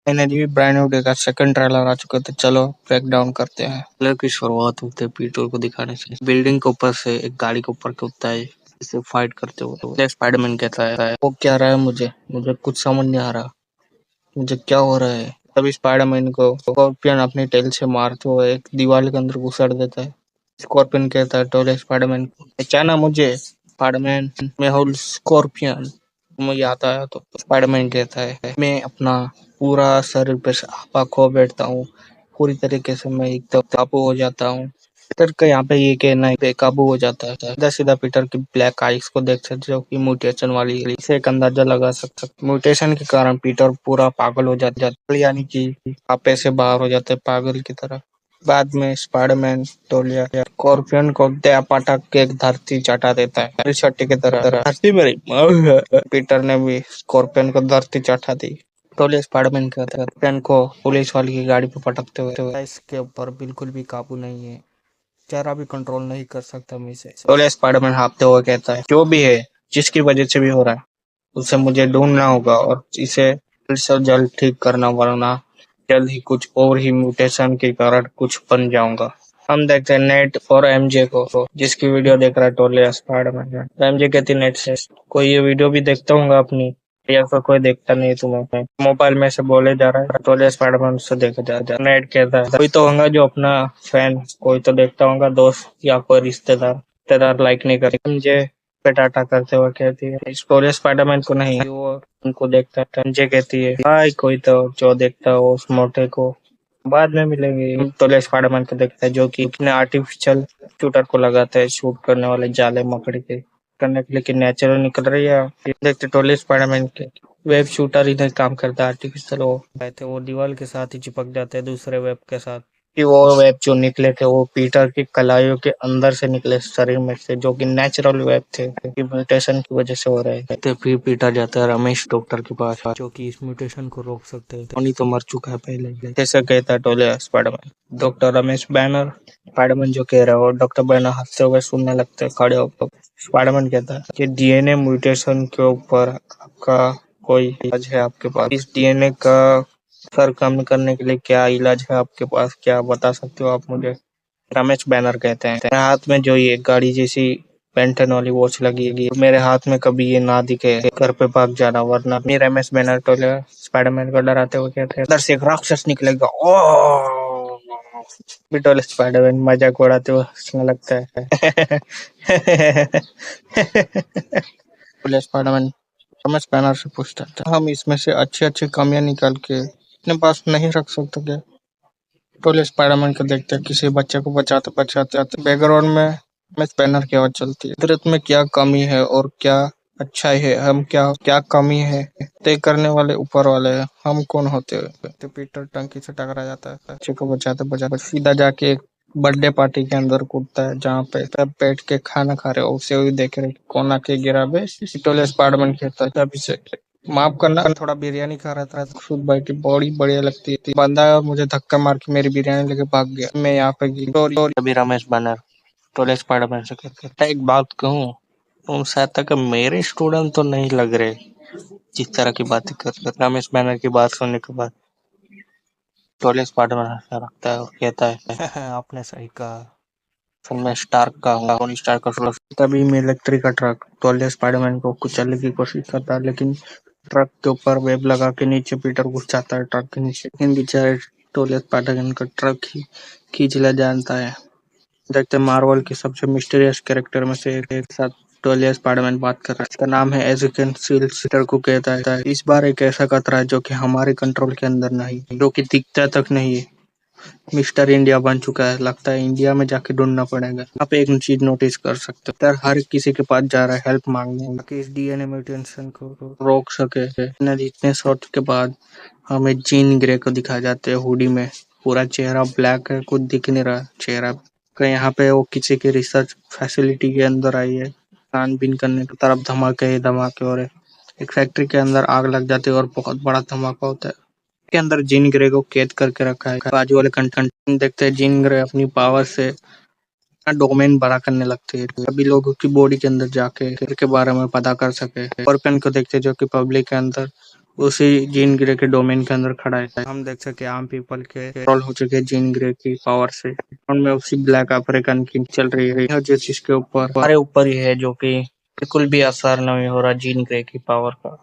Finally brand new day का second trailer आ चुका था। चलो ब्रेक डाउन करते हैं। ट्रेलर की शुरुआत होते है पीटर को दिखाने से। बिल्डिंग के ऊपर से एक गाड़ी के ऊपर कूदता है, इसे फाइट करते हुए स्पाइडरमैन कहता है वो क्या रहा है, मुझे कुछ समझ नहीं आ रहा, मुझे क्या हो रहा है। तभी स्पाइडरमैन को स्कॉर्पियन अपनी टेल से मारते हुए एक दीवार के अंदर घुसड़ देता है। स्कॉर्पियन कहता है टोले स्पाइडरमैन को, पहचाना मुझे स्पाइडरमैन, मैं हूँ स्कॉर्पियन, तुम्हें याद आया तो। स्पाइडरमैन कहता है मैं अपना पूरा शरीर पे आपा खो बैठता हूँ, पूरी तरीके से मैं एकदम काबू हो जाता हूँ। पीटर का यहाँ पे ये कहना है बेकाबू हो जाता है। सीधा सीधा पीटर की ब्लैक आइज को देख सकते हो कि म्यूटेशन वाली है। इसे एक अंदाजा लगा सकते हो म्यूटेशन के कारण पीटर पूरा पागल हो जाता है, यानी कि आपे से बाहर हो जाते हैं पागल की तरह। बाद में स्पाइडरमैन टोलिया स्कॉर्पियन को दया पटक के एक धरती चटा देता है, छट्टी की तरह धरती मेरी पीटर ने भी स्कॉर्पियन को धरती चटा दी। टोलिया स्पाइडरमैन के स्कॉर्पियन को पुलिस वाली की गाड़ी पर पटकते हुए इसके ऊपर बिल्कुल भी काबू नहीं है, जरा भी कंट्रोल नहीं कर सकता मैं इसे। टोलिया स्पाइडरमैन हाँफते हुए कहता है जो भी है, जिसकी वजह से भी हो रहा है, उसे मुझे ढूंढना होगा और इसे जल्द से जल्द ठीक करना, वरना जल्द ही कुछ और ही म्यूटेशन के कारण कुछ बन जाऊंगा। हम देखते हैं नेट और एमजे को, जिसकी वीडियो देख रहा है टोले स्पाइडरमैन। एमजे कहती नेट से कोई ये वीडियो भी देखता होगा अपनी, या फिर कोई देखता नहीं, तुम्हें मोबाइल में से बोले जा रहा है। टोले स्पाइडरमैन उससे देखा जा रहा है। नेट कहता है कोई तो होगा जो अपना फैन, कोई तो देखता होगा, दोस्त या कोई रिश्तेदार लाइक नहीं करे। एमजे पे टाटा करते हुए कहती है टोले स्पाइडरमैन को नहीं, वो उनको देखता है। एमजे कहती है भाई कोई तो जो देखता हो उस मोटे को, बाद में मिलेंगे। तो स्पाइडरमैन को देखता है जो कि अपने आर्टिफिशियल शूटर को लगाता है, शूट करने वाले जाले मकड़ी के करने के, लेकिन नेचुरल निकल रही है। देखते टोले स्पाइडरमैन के वेब शूटर इधर काम करता है आर्टिफिशियल, वो कहते वो दीवार के साथ ही चिपक जाते हैं दूसरे वेब के साथ, कि वो वेब जो निकले थे वो पीटर की कलाइयों के अंदर से निकले शरीर में से, जो कि नेचुरल वेब थे, म्यूटेशन की वजह से हो रहे थे। तो फिर पीटर जाता है रमेश डॉक्टर के पास, जो कि इस म्यूटेशन को रोक सकते हैं। टोनी तो मर चुका है पहले ही, जैसे कहता है टोले Spiderman. Doctor Ramesh banner Spiderman जो कह रहा है वो डॉक्टर बैनर हंसते हुए सुनने लगते हैं खड़े होकर। स्पाइडरमैन कहता है कि डीएनए म्यूटेशन के ऊपर आपका कोई इलाज है आपके पास? इस डीएनए का असर कम करने के लिए क्या इलाज है आपके पास, क्या बता सकते हो आप मुझे? रमेश बैनर कहते हैं मेरे हाथ में जो ये गाड़ी जैसी पेंटन वाली वॉच लगेगी, मेरे हाथ में कभी ये ना दिखे, घर पे भाग जाना, वरना मेरे रमेश बैनर टोले स्पाइडरमैन को डराते हुए कहते हैं अंदर से एक राक्षस निकलेगा। ओह टोले स्पाइडरमैन मजाक उड़ाते हुए हंसने लगता है टोले स्पाइडरमैन रमेश बैनर से पूछता था हम इसमें से अच्छी अच्छी कमियां निकाल के अपने पास नहीं रख सकते क्या? टोले स्पाइडरमैन को देखते किसी बच्चे को बचाते बचाते आते बैकग्राउंड में मिस बैनर की आवाज चलती है। कुदरत में क्या कमी है और क्या अच्छाई है, हम क्या क्या कमी है तय करने वाले ऊपर वाले हैं, हम कौन होते हैं? तो पीटर टंकी से टकरा जाता है, बच्चे को बचाते बचाते सीधा जाके एक बर्थडे पार्टी के अंदर कूदता है, जहाँ पे सब बैठ के खाना खा रहे हो, उसे भी देख रहे कोना के गिरा बे। टोले स्पाइडरमैन कहता है अभी से माफ करना, थोड़ा बिरयानी खा रहा था, खुद भाई की बॉडी बढ़िया लगती थी, बंदा मुझे धक्का मार के मेरी बिरयानी लेके भाग गया, मैं यहाँ पे अभी रमेश बैनर टोले स्पाइडरमैन से कहते हैं एक बात कहूँ, तुम शायद तक मेरे स्टूडेंट तो नहीं लग रहे, जिस तरह की बातें कर रहे। रमेश बैनर की बात सुनने के बाद टोले स्पाइडरमैन हंसने लगता है और कहता है आपने सही कहा, मैं स्टार्क का हूँ, टोनी स्टार्क का सोलर। तभी में इलेक्ट्रिक का ट्रक टोले स्पाइडरमैन को कुचलने की कोशिश करता है, लेकिन ट्रक के ऊपर वेब लगा के नीचे पीटर घुस जाता है ट्रक के नीचे, लेकिन बेचारे टोले स्पाइडरमैन का ट्रक ही खींच ले जानता है। देखते मार्वल के सबसे मिस्टीरियस कैरेक्टर में से एक साथ टोले स्पाइडरमैन बात कर रहा है, इसका नाम है एजिकन सील। पीटर को कहता है इस बार एक ऐसा खतरा है जो कि हमारे कंट्रोल के अंदर नहीं, जो कि दिखता तक नहीं है, मिस्टर इंडिया बन चुका है, लगता है इंडिया में जाके ढूंढना पड़ेगा। आप एक चीज नोटिस कर सकते हो, सर हर किसी के पास जा रहा है हेल्प मांगने, ताकि इस डीएनए म्यूटेशन को रोक सके। इतने शॉट के बाद हमें जीन ग्रे को दिखाया जाता है हुडी में, पूरा चेहरा ब्लैक है, कुछ दिख नहीं रहा चेहरा का। यहाँ पे वो किसी की रिसर्च फैसिलिटी के अंदर आई है, छानबीन करने की तरफ धमाके ही धमाके हो रहे। एक फैक्ट्री के अंदर आग लग जाती है और बहुत बड़ा धमाका होता है, के अंदर जीन ग्रे को कैद करके रखा है। बाजू वाले कंटेंट देखते हैं जीन ग्रे अपनी पावर से डोमेन बड़ा करने लगते हैं, सभी लोगों की बॉडी के अंदर जाके के बारे में पता कर सके। स्कॉर्पियन को देखते हैं जो कि पब्लिक के अंदर उसी जीन ग्रे के डोमेन के अंदर खड़ा है। हम देख सकते हैं आम पीपल के रोल हो चुके हैं जीन ग्रे की पावर से। उनमें उसी ब्लैक अफ्रीकन की चल रही है, यह जो चीज के ऊपर हमारे ऊपर ही है, जो कि बिल्कुल भी असर नहीं हो रहा जीन ग्रे की पावर का,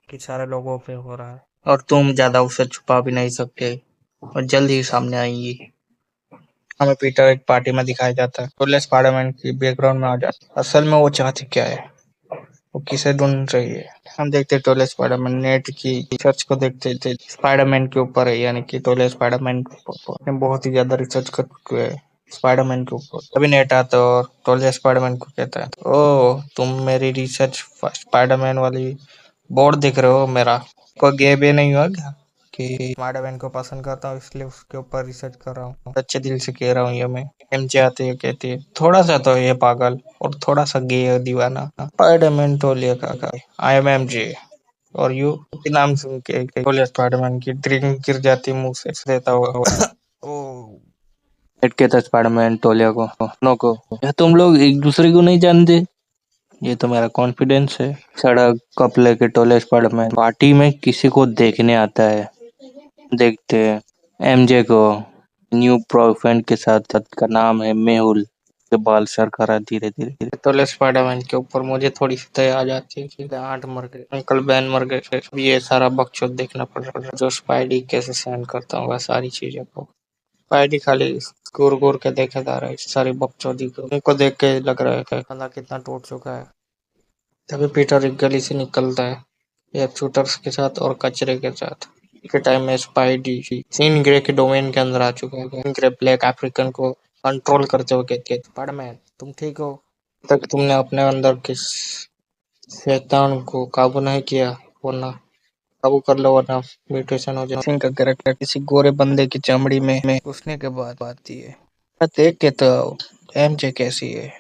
कि सारे लोगों पे हो रहा है और तुम ज्यादा उसे छुपा भी नहीं सकते और जल्द ही सामने आएंगी। हमें पीटर एक पार्टी में दिखाया जाता है, तो स्पाइडरमैन की बैकग्राउंड में आ जाता है। असल में वो चाहती क्या है, वो किसे ढूंढ रही है। हम देखते टोले स्पाइडरमैन नेट की रिसर्च को देखते थे, स्पाइडरमैन के ऊपर है, यानी कि टोले स्पाइडरमैन के ऊपर ने बहुत ही ज्यादा रिसर्च कर चुके हैं स्पाइडरमैन के ऊपर। तभी नेट आता है और टोले स्पाइडरमैन को कहता है, ओ तुम मेरी रिसर्च स्पाइडरमैन वाली बोर्ड देख रहे हो मेरा, कोई गेम ये नहीं हुआ क्या कि स्पाइडरमैन को पसंद करता हूँ इसलिए उसके ऊपर रिसर्च कर रहा हूँ। अच्छे दिल से कह रहा हूँ ये मैं। एमजे आते हैं कहती है, थोड़ा सा तो ये पागल और थोड़ा सा गे दीवाना। स्पाइडरमैन टोलिया का आई एम एमजे और यू के नाम सुन के टोलिया स्पाइडरमैन की ड्रिंक गिर जाती मुंह से देता हुआ। ओ हेड कहता स्पाइडरमैन टोलिया को, नो को, क्या तुम लोग एक दूसरे को नहीं जानते? ये तो मेरा कॉन्फिडेंस है। सड़क कप लेके टोले स्पाइडरमैन पार्टी में किसी को देखने आता है। देखते हैं एमजे को, न्यू बॉयफ्रेंड के साथ, का नाम है मेहुल। के बाल सर करा धीरे धीरे टोले स्पाइडरमैन के ऊपर मुझे थोड़ी सी दया आ जाती है कि आंट मर गए, अंकल बैन मर गए, फिर ये सारा बकचोद देखना पड़ रहा है। जो स्पाइडी कैसे सहन करता होगा सारी चीजों को। स्पाइडी खाली घूर घूर के देखे जा रहा है इस सारी बकचोदी को। उनको देख के लग रहा है कि बंदा कितना टूट चुका है। तभी पीटर एक गली से निकलता है, या शूटर्स के साथ और कचरे के साथ। के टाइम में स्पाइडी सीन ग्रे के डोमेन के अंदर आ चुका है। सीन ग्रे ब्लैक अफ्रीकन को कंट्रोल करते हुए कहते हैं, स्पाइडरमैन तुम ठीक हो? तक तुमने अपने अंदर के शैतान को काबू नहीं किया, वरना काबू कर लो वरना म्यूटेशन हो जाए। का कैरेक्टर किसी गोरे बंदे की चमड़ी में घुसने के बाद आती है। देख के तो एमजे कैसी है,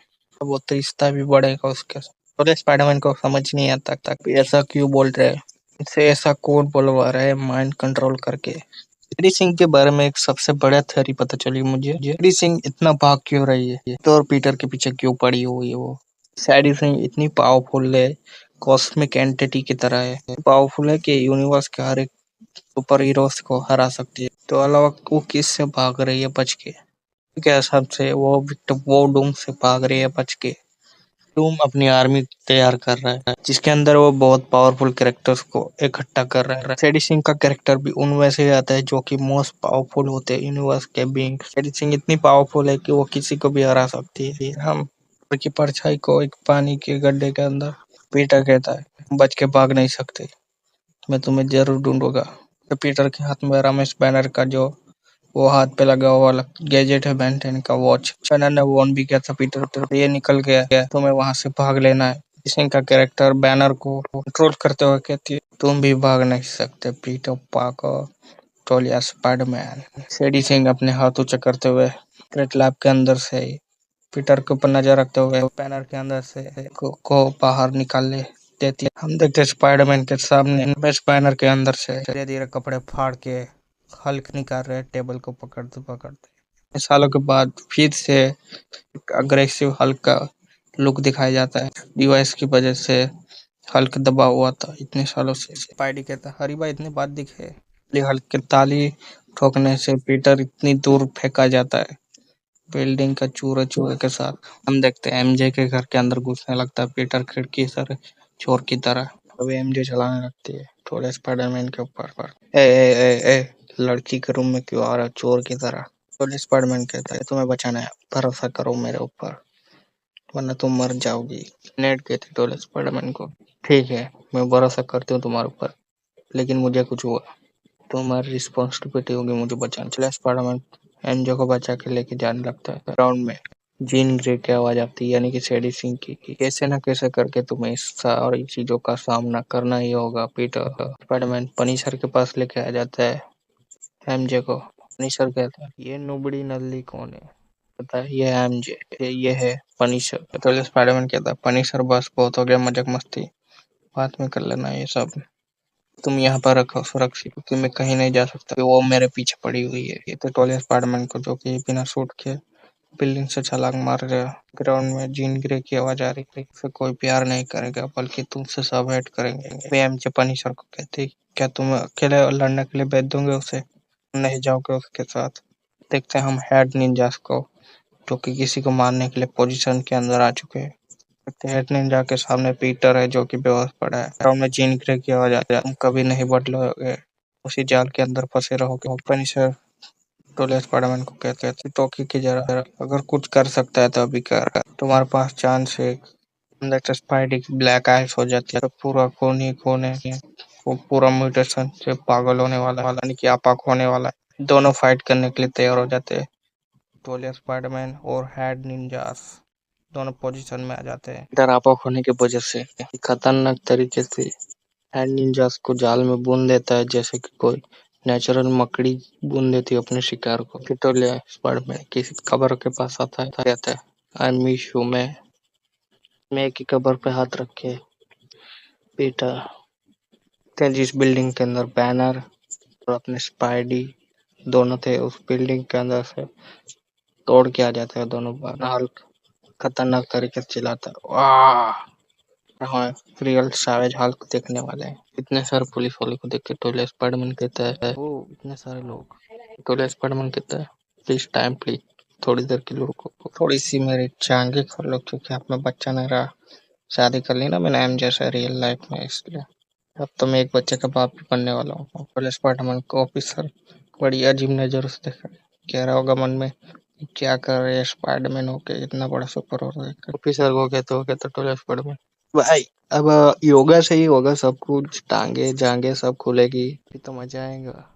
वो तो रिश्ता भी बढ़ेगा उसके साथ। तो स्पाइडरमैन को समझ नहीं आता तक ऐसा क्यों बोल रहे हैं, इसे ऐसा कौन बुलवा रहा है माइंड कंट्रोल करके। हरी सिंह के बारे में एक सबसे बड़ा थ्योरी पता चली मुझे, हरी सिंह इतना भाग क्यों रही है, तो और पीटर के पीछे क्यों पड़ी हुई है वो। सैडी सिंह इतनी पावरफुल है, कॉस्मिक एंटिटी की तरह है, पावरफुल है कि यूनिवर्स के हर एक सुपर हीरोज को हरा सकती है। तो अलावा वो किस से भाग रही है बच के, क्या हिसाब से वो डूम से भाग रही है बच के। डूम अपनी आर्मी तैयार कर रहा है, जिसके अंदर वो बहुत पावरफुल कैरेक्टर्स को इकट्ठा कर रहा है। सैडी सिंह का कैरेक्टर भी उनमें से आता है जो कि मोस्ट पावरफुल होते हैं यूनिवर्स के बीइंग। सैडी सिंह इतनी पावरफुल है कि वो किसी को भी हरा सकती है। हम की परछाई को एक पानी के गड्ढे के अंदर, पीटर कहता है बच के भाग नहीं सकते, मैं तुम्हें जरूर ढूंढूंगा। तो पीटर के हाथ में रमेश बैनर का जो वो हाथ पे लगा हुआ वाला गैजेट है, बेंटेन का वॉच, बैनर ने वॉर्न भी किया था पीटर तो ये निकल गया, तुम्हें वहां से भाग लेना है। सिंह का कैरेक्टर बैनर को कंट्रोल करते हुए कहती है, तुम भी भाग नहीं सकते पीटर पार्कर, टोलिया स्पाइडरमैन। सेडी सिंह अपने हाथ ऊंचे करते हुए क्रेट लैब के अंदर से पीटर के ऊपर नजर रखते हुए बैनर के अंदर से को बाहर निकाल ले देती है। हम देखते स्पाइडरमैन के सामने बैनर के अंदर से धीरे धीरे कपड़े फाड़ के हल्क निकाल रहे टेबल को पकड़ते पकड़ते। सालों के बाद फिर से एक अग्रेसिव हल्क का लुक दिखाया जाता है। डिवाइस की वजह से हल्क दबा हुआ था इतने सालों से। स्पाइडी कहता हरी भाई इतनी बात दिखे, हल्क के ताली ठोकने से पीटर इतनी दूर फेंका जाता है बिल्डिंग का चूरे चूरे के साथ। हम देखते हैं एमजे के घर के अंदर घुसने लगता है पीटर खिड़की से चोर की तरह। अभी एमजे चलाने लगती है थोड़े स्पाइडरमैन के ऊपर पर, ए लड़की के रूम में क्यों आ रहा चोर की तरह। थोड़े स्पाइडरमैन कहता है तुम्हें बचाना है, भरोसा करो मेरे ऊपर वरना तुम मर जाओगी। नेड कहते टोले स्पाइडरमैन को, ठीक है मैं भरोसा करती हूँ तुम्हारे ऊपर, लेकिन मुझे कुछ हुआ तो हमारी रिस्पॉन्सिबिलिटी होगी मुझे बचाना। चला स्पाइडरमैन एमजे को बचा के लेके जाने लगता है। ग्राउंड में जीन ग्रे की आवाज आती है, यानी कि सैडी सिंह की, कि कैसे न कैसे करके तुम्हें इस सारी चीजों का सामना करना ही होगा पीटर। स्पाइडरमैन पनिशर के पास लेके आ जाता है एमजे को। पनिशर कहता है ये नुबड़ी नल्ली कौन है, पता है ये एमजे, ये है पनिशर। तो स्पाइडरमैन कहता है पनिशर बस बहुत हो गया मजाक मस्ती, बाद में कर लेना ये सब, तुम यहाँ पर रखो सुरक्षित क्योंकि मैं कहीं नहीं जा सकता, वो मेरे पीछे पड़ी हुई है। ये तो टोली स्पाइडरमैन को जो कि बिना सूट के बिल्डिंग से छलांग मार रहे हो। ग्राउंड में जीन ग्रे की आवाज आ रही थी, फिर कोई प्यार नहीं करेगा बल्कि तुमसे सब हेट करेंगे। एमजे पनिशर को कहती, क्या तुम अकेले लड़ने के लिए भेज दोगे उसे, नहीं जाओगे उसके साथ। देखते हैं हम हेड निंजास को, जो कि किसी को मारने के लिए पोजीशन के अंदर आ चुके हैं। हेड निंजा के सामने पीटर है जो कि बेहोश पड़ा है। ग्राउंड में जीन ग्रे की आवाज आती है, तुम कभी नहीं बदलोगे, उसी जाल के अंदर फंसे रहोगे। पनिशर टोले स्पाइडरमैन को कहते थे, तो की जरा अगर कुछ कर सकता है तो अभी कर, तुम्हारे पास चांस है। अंदर स्पाइडी की ब्लैक आइस हो जाती है तो पूरा खून ही खून है, वो पूरा म्यूटेशन से पागल होने वाला यानी कि आपाक होने वाला है। दोनों फाइट करने के लिए तैयार हो जाते हैं। टोलिया स्पाइडरमैन और हेड निंजास दोनों पोजीशन में आ जाते हैं। इधर आपाक होने की वजह से खतरनाक तरीके से हेड निंजास को जाल में बुन देता है, जैसे कि कोई नेचुरल मकड़ी बुन देती है अपने शिकार को। टोलिया स्पाइडरमैन किसी कबर के पास आता है, कहता है आई मिस यू। मैं की कबर पे हाथ रखे पीटा जिस बिल्डिंग के अंदर बैनर और अपने स्पाइडी दोनों थे, उस बिल्डिंग के अंदर से तोड़ के आ जाते हैं दोनों बार। हल्क खतरनाक तरीके से चिल्लाता है, वाह। हाँ, रियल सैवेज हल्क देखने वाले हैं। इतने सारे पुलिस वाले को देख के टोले स्पाइडरमैन कहता है, ओ इतने सारे लोग। टोले स्पाइडरमैन कहता है, प्लीज टाइम प्लीज, थोड़ी देर के लिए रुको, थोड़ी सी मेरी जांघें खोल लो, क्योंकि आप में बच्चा नहीं रहा। शादी कर ली ना मैंने एम जैसा रियल लाइफ में, इसलिए अब तो मैं एक बच्चे का बाप भी बनने वाला हूँ। पुलिस डिपार्टमेंट को ऑफिसर बड़ी अजीब नजर से देखा, कह रहा होगा मन में, क्या कर रहे हैं स्पाइडरमैन होके, इतना बड़ा सुपर हो है। ऑफिसर को कहते हो कहते टोले स्पाइडरमैन, भाई अब योगा से ही होगा सब कुछ, टांगे जांगे सब खुलेगी, तो मजा आएगा।